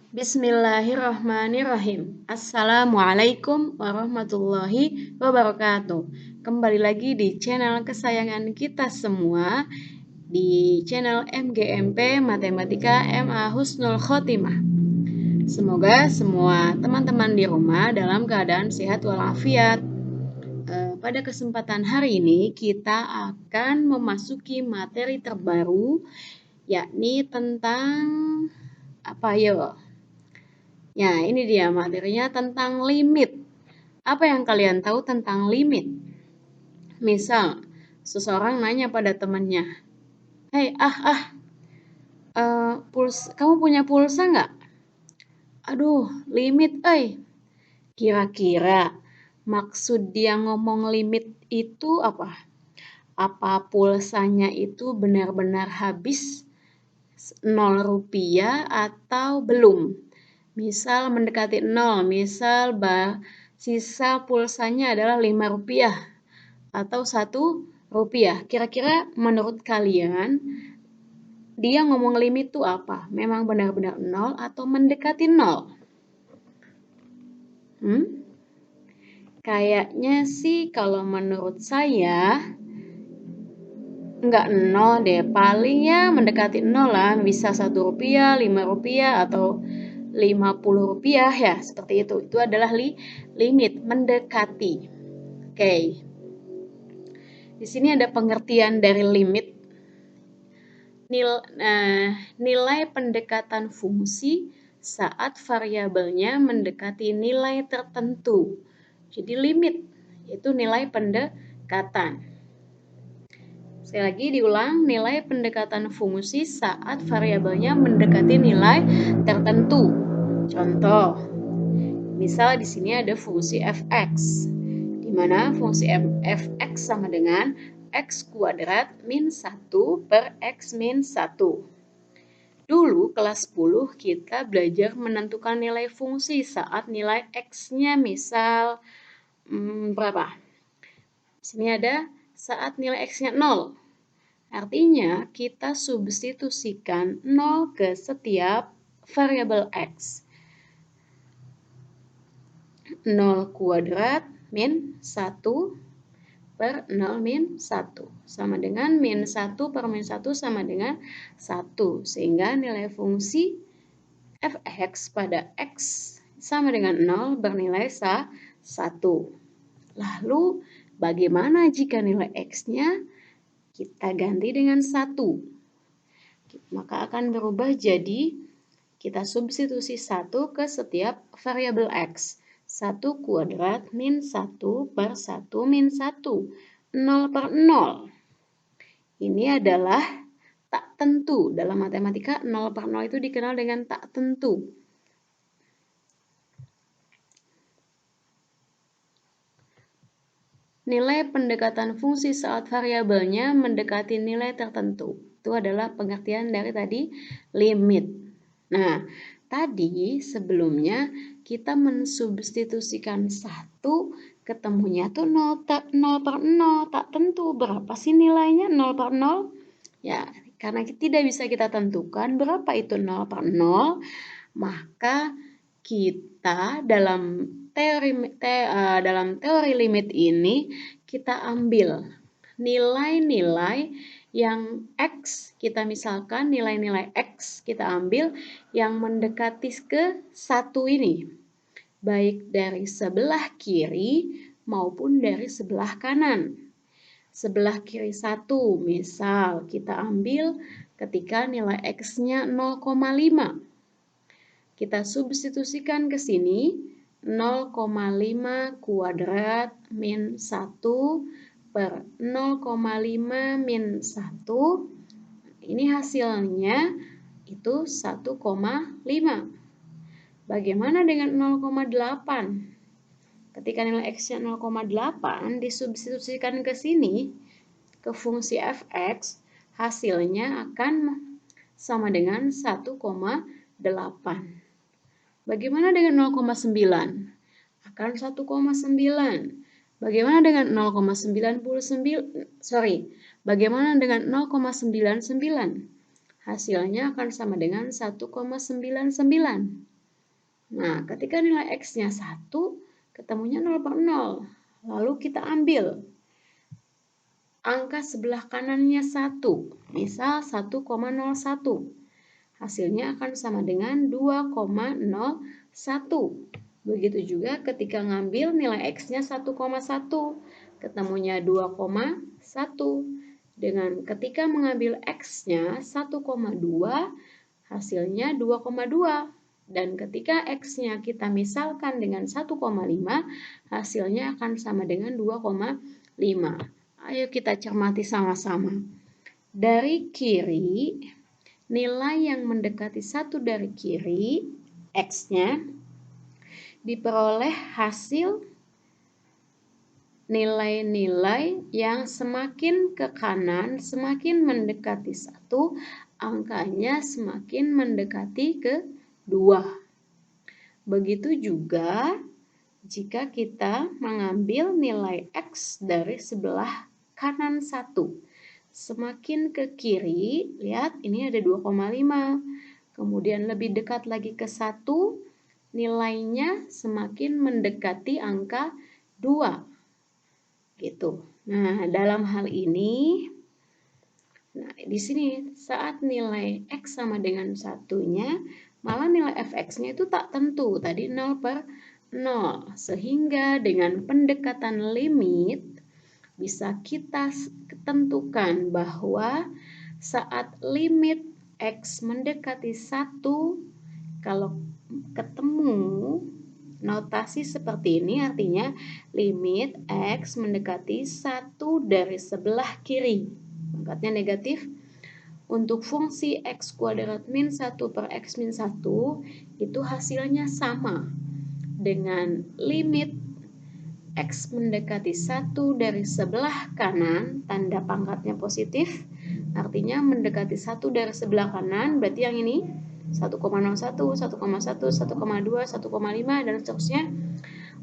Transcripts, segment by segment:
Bismillahirrahmanirrahim. Assalamualaikum warahmatullahi wabarakatuh. Kembali lagi di channel kesayangan kita semua, di channel MGMP Matematika MA Husnul Khotimah. Semoga semua teman-teman di rumah dalam keadaan sehat walafiat. Pada kesempatan hari ini kita akan memasuki materi terbaru, yakni tentang apa ya? Ya, ini dia materinya tentang limit. Apa yang kalian tahu tentang limit? Misal, seseorang nanya pada temannya, "Hei, kamu punya pulsa nggak?" "Aduh, limit, Kira-kira maksud dia ngomong limit itu apa? Apa pulsanya itu benar-benar habis 0 rupiah atau belum? Misal mendekati 0, misal sisa pulsanya adalah 5 rupiah atau 1 rupiah. Kira-kira menurut kalian dia ngomong limit itu apa? Memang benar-benar 0 atau mendekati 0? Kayaknya sih kalau menurut saya enggak 0 deh, paling ya mendekati 0 lah, bisa 1 rupiah, 5 rupiah, atau 50 rupiah ya, seperti itu. Itu adalah limit, mendekati. Oke. Di sini ada pengertian dari limit. Nilai pendekatan fungsi saat variabelnya mendekati nilai tertentu. Jadi limit itu nilai pendekatan. Sekali lagi diulang, nilai pendekatan fungsi saat variabelnya mendekati nilai tertentu. Contoh, misal di sini ada fungsi fx, di mana fungsi fx sama dengan x kuadrat min 1 per x min 1. Dulu kelas 10 kita belajar menentukan nilai fungsi saat nilai x-nya misal berapa? Di sini ada saat nilai x-nya 0. Artinya kita substitusikan 0 ke setiap variabel x. 0 kuadrat min 1 per 0 min 1 sama dengan min 1 per min 1 sama dengan 1. Sehingga nilai fungsi fx pada x sama dengan 0 bernilai 1. Lalu bagaimana jika nilai x-nya kita ganti dengan 1? Maka akan berubah jadi kita substitusi 1 ke setiap variabel x. 1 kuadrat min 1 per 1 min 1. 0 per 0. Ini adalah tak tentu. Dalam matematika 0 per 0 itu dikenal dengan tak tentu. Nilai pendekatan fungsi saat variabelnya mendekati nilai tertentu. Itu adalah pengertian dari tadi limit. Nah, tadi sebelumnya kita mensubstitusikan 1, ketemunya tuh 0 per 0, tak tentu. Berapa sih nilainya 0 per 0? Ya, karena tidak bisa kita tentukan berapa itu 0 per 0, maka kita dalam teori limit ini kita ambil nilai-nilai yang x, kita misalkan nilai-nilai x kita ambil yang mendekati ke 1 ini, baik dari sebelah kiri maupun dari sebelah kanan. Sebelah kiri 1 misal kita ambil ketika nilai x-nya 0,5. Kita substitusikan ke sini 0,5 kuadrat min 1 per 0,5 min 1. Ini hasilnya itu 1,5. Bagaimana dengan 0,8? Ketika nilai x-nya 0,8 disubstitusikan ke sini, ke fungsi fx, hasilnya akan sama dengan 1,8. Bagaimana dengan 0,9? Akan 1,9. Bagaimana dengan 0,99? Bagaimana dengan 0,99? Hasilnya akan sama dengan 1,99. Nah, ketika nilai X-nya 1, ketemunya 0/0. Lalu kita ambil angka sebelah kanannya 1, misal 1,01. Hasilnya akan sama dengan 2,01. Begitu juga ketika ngambil nilai X-nya 1,1, ketemunya 2,1. Dengan ketika mengambil X-nya 1,2, hasilnya 2,2. Dan ketika X-nya kita misalkan dengan 1,5, hasilnya akan sama dengan 2,5. Ayo kita cermati sama-sama. Dari kiri, nilai yang mendekati 1 dari kiri, X-nya, diperoleh hasil nilai-nilai yang semakin ke kanan, semakin mendekati 1, angkanya semakin mendekati ke 2. Begitu juga jika kita mengambil nilai X dari sebelah kanan 1. Semakin ke kiri, lihat ini ada 2,5. Kemudian lebih dekat lagi ke 1, nilainya semakin mendekati angka 2. Gitu. Nah, dalam hal ini, nah di sini saat nilai X sama dengan 1-nya, malah nilai fx-nya itu tak tentu, tadi 0/0. Sehingga dengan pendekatan limit, bisa kita tentukan bahwa saat limit X mendekati 1, kalau ketemu notasi seperti ini artinya limit X mendekati 1 dari sebelah kiri, pangkatnya negatif, untuk fungsi X kuadrat min 1 per X min 1 itu hasilnya sama dengan limit X mendekati 1 dari sebelah kanan, tanda pangkatnya positif, artinya mendekati 1 dari sebelah kanan, berarti yang ini 1,01, 1,1, 1,2, 1,5, dan seterusnya.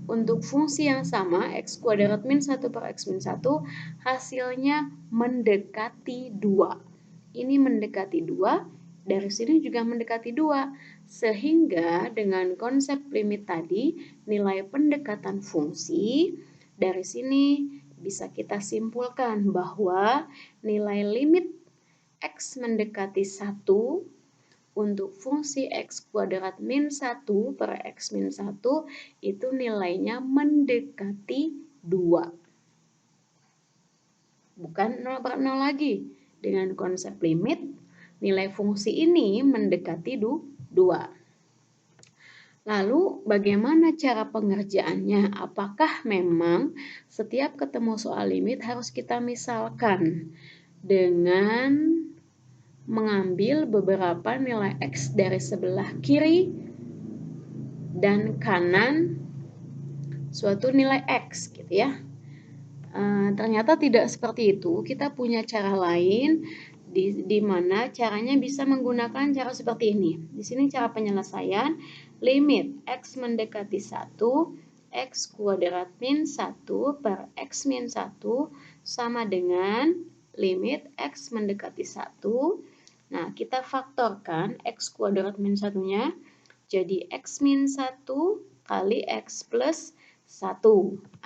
Untuk fungsi yang sama, X kuadrat min 1 per X min 1, hasilnya mendekati 2. Ini mendekati 2, dari sini juga mendekati 2. Sehingga dengan konsep limit tadi, nilai pendekatan fungsi, dari sini bisa kita simpulkan bahwa nilai limit X mendekati 1 untuk fungsi X kuadrat min 1 per X min 1 itu nilainya mendekati 2. Bukan 0/0 lagi. Dengan konsep limit, nilai fungsi ini mendekati 2. Lalu bagaimana cara pengerjaannya? Apakah memang setiap ketemu soal limit harus kita misalkan dengan mengambil beberapa nilai X dari sebelah kiri dan kanan suatu nilai X gitu ya. Ternyata tidak seperti itu. Kita punya cara lain di mana caranya bisa menggunakan cara seperti ini. Di sini cara penyelesaian limit X mendekati 1, X kuadrat min 1 per X min 1 sama dengan limit X mendekati 1. Nah, kita faktorkan X kuadrat min 1-nya jadi X min 1 kali X plus 1.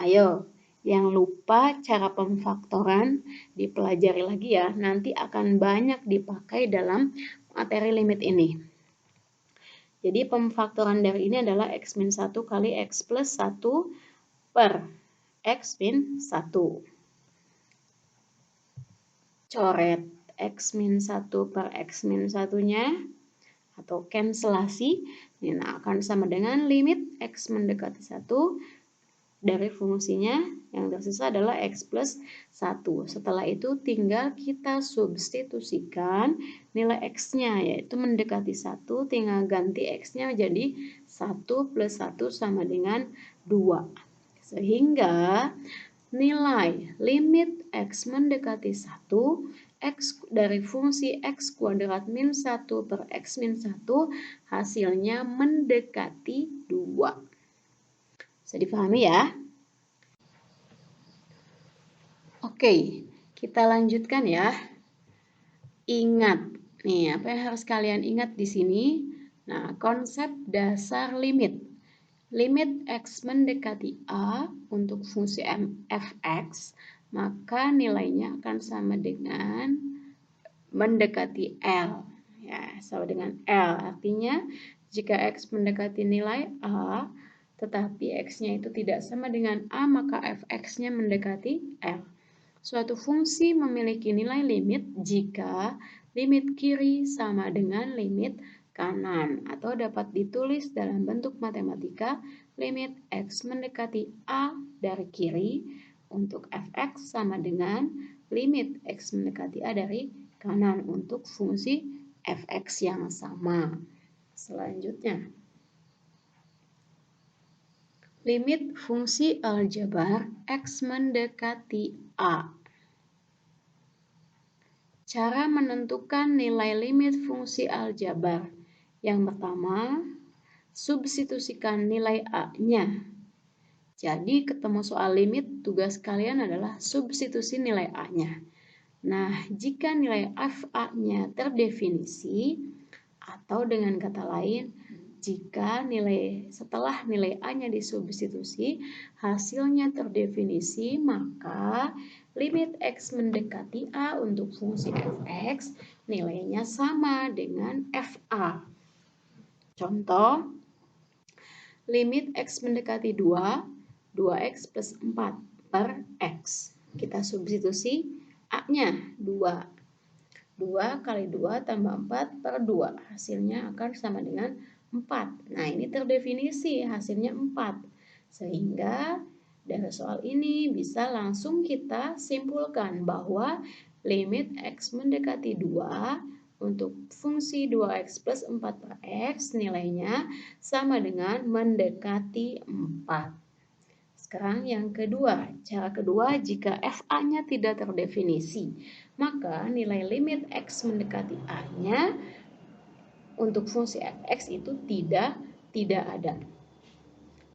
Ayo, yang lupa cara pemfaktoran dipelajari lagi ya. Nanti akan banyak dipakai dalam materi limit ini. Jadi pemfaktoran dari ini adalah X min 1 kali X plus 1 per X min 1. Coret X min 1 per X min 1-nya atau cancelasi, ini akan sama dengan limit X mendekati 1 dari fungsinya yang tersisa adalah X plus 1. Setelah itu tinggal kita substitusikan nilai X-nya, yaitu mendekati 1, tinggal ganti X-nya menjadi 1 plus 1 sama dengan 2. Sehingga nilai limit X mendekati 1, X dari fungsi X kuadrat min 1 per X min 1 hasilnya mendekati 2. Bisa dipahami ya? Oke, kita lanjutkan ya. Ingat, nih apa yang harus kalian ingat di sini? Nah, konsep dasar limit. Limit X mendekati A untuk fungsi fx, maka nilainya akan sama dengan mendekati L. Ya, sama dengan L. Artinya, jika X mendekati nilai A, tetapi X-nya itu tidak sama dengan A, maka fx-nya mendekati L. Suatu fungsi memiliki nilai limit jika limit kiri sama dengan limit kanan, atau dapat ditulis dalam bentuk matematika limit X mendekati A dari kiri untuk fx sama dengan limit X mendekati A dari kanan untuk fungsi fx yang sama. Selanjutnya, limit fungsi aljabar X mendekati A. Cara menentukan nilai limit fungsi aljabar. Yang pertama, substitusikan nilai A-nya. Jadi ketemu soal limit, tugas kalian adalah substitusi nilai A-nya. Nah, jika nilai FA-nya terdefinisi, atau dengan kata lain, jika setelah nilai A-nya disubstitusi, hasilnya terdefinisi, maka limit X mendekati A untuk fungsi fx nilainya sama dengan FA. Contoh, limit X mendekati 2, 2X plus 4 per X. Kita substitusi A-nya 2. 2 kali 2 tambah 4 per 2. Hasilnya akan sama dengan 4. Nah, ini terdefinisi hasilnya 4. Sehingga dari soal ini bisa langsung kita simpulkan bahwa limit X mendekati 2 untuk fungsi 2X plus 4 per X nilainya sama dengan mendekati 4. Sekarang yang kedua, cara kedua, jika FA-nya tidak terdefinisi, maka nilai limit X mendekati A-nya untuk fungsi fx itu tidak ada.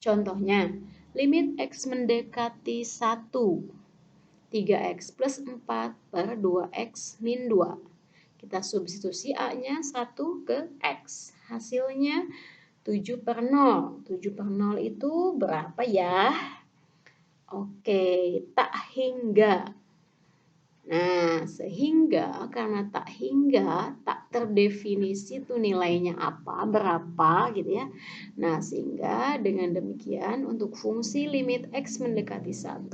Contohnya, limit X mendekati 1, 3X plus 4 per 2X min 2. Kita substitusi A-nya 1 ke X. Hasilnya 7 per 0. 7 per 0 itu berapa ya? Oke, tak hingga. Nah, sehingga karena tak hingga, tak terdefinisi tuh nilainya apa, berapa gitu ya. Nah, sehingga dengan demikian untuk fungsi limit X mendekati 1,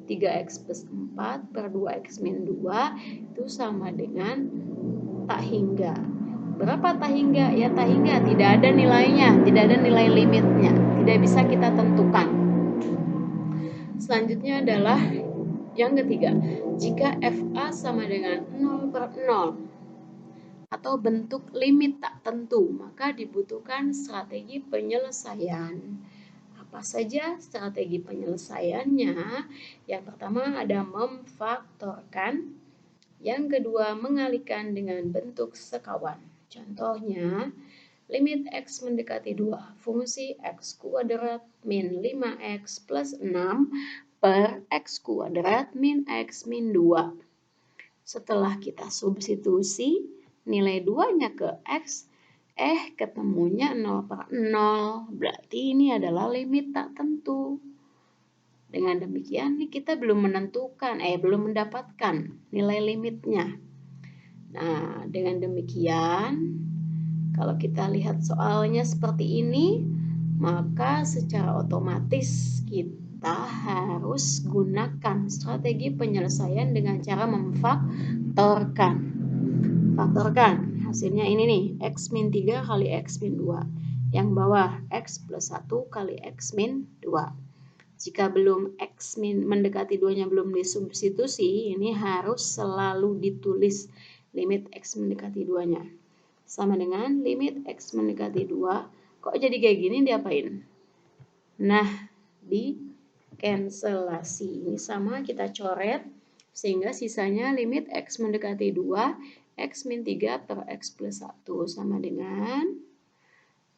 3X plus 4 per 2X min 2 itu sama dengan tak hingga. Berapa tak hingga? Ya tak hingga, tidak ada nilainya, tidak ada nilai limitnya, tidak bisa kita tentukan. Selanjutnya adalah yang ketiga, jika FA sama dengan 0 per 0 atau bentuk limit tak tentu, maka dibutuhkan strategi penyelesaian. Apa saja strategi penyelesaiannya? Yang pertama ada memfaktorkan, yang kedua mengalihkan dengan bentuk sekawan. Contohnya, limit X mendekati 2, fungsi X kuadrat min 5X plus 6 per X kuadrat min X min 2. Setelah kita substitusi nilai 2-nya ke X, ketemunya 0 per 0. Berarti ini adalah limit tak tentu. Dengan demikian kita belum mendapatkan nilai limitnya. Nah, dengan demikian kalau kita lihat soalnya seperti ini, maka secara otomatis kita harus gunakan strategi penyelesaian dengan cara memfaktorkan. Faktorkan, hasilnya ini nih, X min 3 kali X min 2. Yang bawah, X plus 1 kali X min 2. Jika belum X min mendekati 2-nya belum disubstitusi, ini harus selalu ditulis limit X mendekati 2-nya. Sama dengan limit X mendekati 2. Kok jadi kayak gini, diapain? Nah, di cancelasi. Ini sama kita coret, sehingga sisanya limit X mendekati 2, X min 3 per X plus 1. Sama dengan,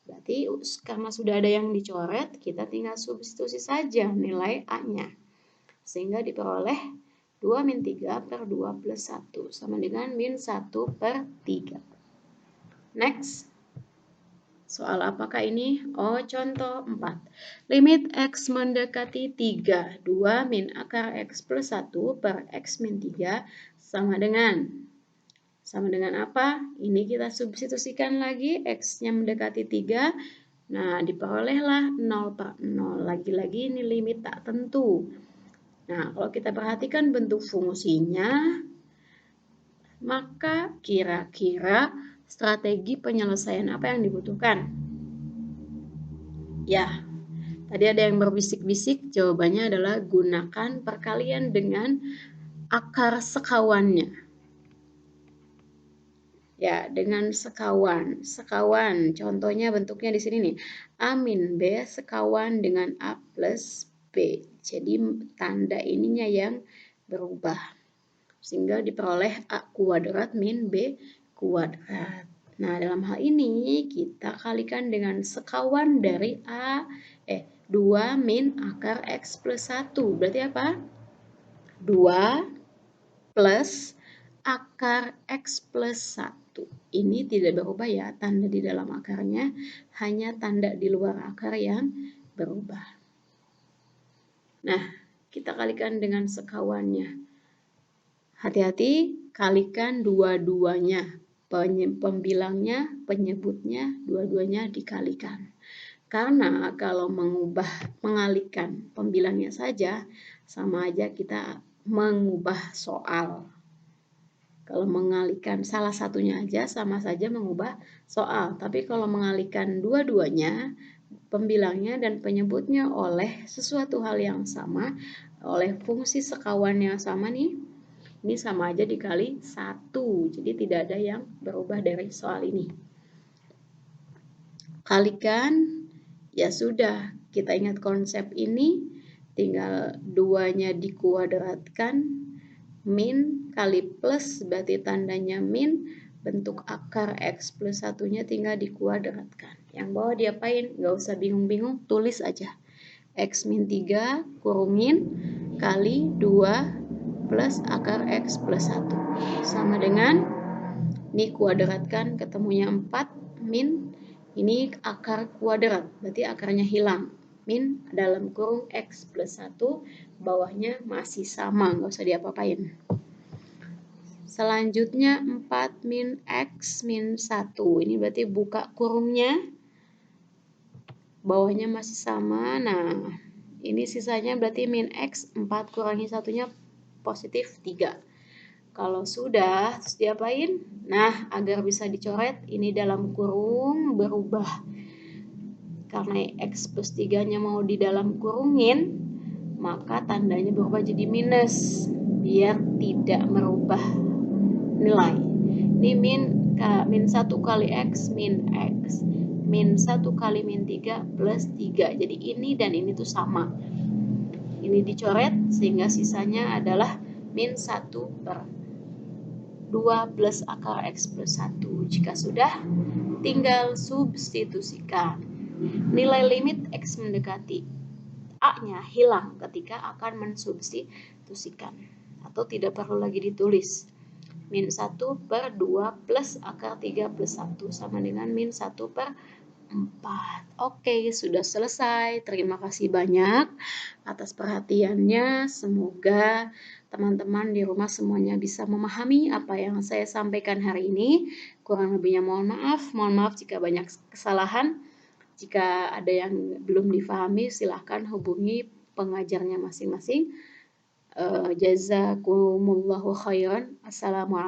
berarti karena sudah ada yang dicoret, kita tinggal substitusi saja nilai A-nya. Sehingga diperoleh 2 min 3 per 2 plus 1. Sama dengan min 1 per 3. Next. Soal apakah ini? Oh, contoh 4. Limit X mendekati 3. 2 min akar X plus 1 per X min 3 sama dengan apa? Ini kita substitusikan lagi. X-nya mendekati 3. Nah, diperolehlah 0 per 0. Lagi-lagi ini limit tak tentu. Nah, kalau kita perhatikan bentuk fungsinya, maka kira-kira strategi penyelesaian apa yang dibutuhkan? Ya, tadi ada yang berbisik-bisik, jawabannya adalah gunakan perkalian dengan akar sekawannya. Ya, dengan sekawan. Sekawan, contohnya bentuknya di sini nih. A min B sekawan dengan A plus B. Jadi tanda ininya yang berubah. Sehingga diperoleh A kuadrat min B kuadrat. Nah, dalam hal ini kita kalikan dengan sekawan dari 2 min akar X plus 1. Berarti apa? 2 plus akar X plus 1. Ini tidak berubah ya, tanda di dalam akarnya, hanya tanda di luar akar yang berubah. Nah, kita kalikan dengan sekawannya. Hati-hati, kalikan dua-duanya. Pembilangnya, penyebutnya, dua-duanya dikalikan. Karena kalau mengalihkan pembilangnya saja, sama aja kita mengubah soal. Kalau mengalihkan salah satunya aja, sama saja mengubah soal. Tapi kalau mengalihkan dua-duanya, pembilangnya dan penyebutnya oleh sesuatu hal yang sama, oleh fungsi sekawan yang sama nih, ini sama aja dikali 1, jadi tidak ada yang berubah dari soal ini. Kalikan, ya sudah, kita ingat konsep ini, tinggal 2-nya dikuadratkan, min kali plus, berarti tandanya min, bentuk akar X plus 1-nya tinggal dikuadratkan. Yang bawah diapain? Nggak usah bingung-bingung, tulis aja. X min 3 kurungin kali 2 plus akar X plus 1 sama dengan ini kuadratkan ketemunya 4 min ini akar kuadrat berarti akarnya hilang min dalam kurung X plus 1 bawahnya masih sama nggak usah diapa-apain. Selanjutnya 4 min X min 1 ini berarti buka kurungnya bawahnya masih sama. Nah ini sisanya berarti min X 4 kurangi 1-nya positif 3. Kalau sudah, terus diapain? Nah, agar bisa dicoret, ini dalam kurung berubah. Karena X plus 3-nya mau di dalam kurungin, maka tandanya berubah jadi minus. Biar tidak merubah nilai. Ini min 1 kali X min X. Min 1 kali min 3 plus 3. Jadi ini dan ini tuh sama. Ini dicoret sehingga sisanya adalah min 1 per 2 plus akar X plus 1. Jika sudah, tinggal substitusikan. Nilai limit X mendekati A-nya hilang ketika akan mensubstitusikan. Atau tidak perlu lagi ditulis. Min 1 per 2 plus akar 3 plus 1 sama dengan min 1 per 4. Oke, sudah selesai. Terima kasih banyak atas perhatiannya. Semoga teman-teman di rumah semuanya bisa memahami apa yang saya sampaikan hari ini. Kurang lebihnya mohon maaf. Mohon maaf jika banyak kesalahan. Jika ada yang belum difahami, silahkan hubungi pengajarnya masing-masing. Jazakumullahu khairan. Assalamualaikum.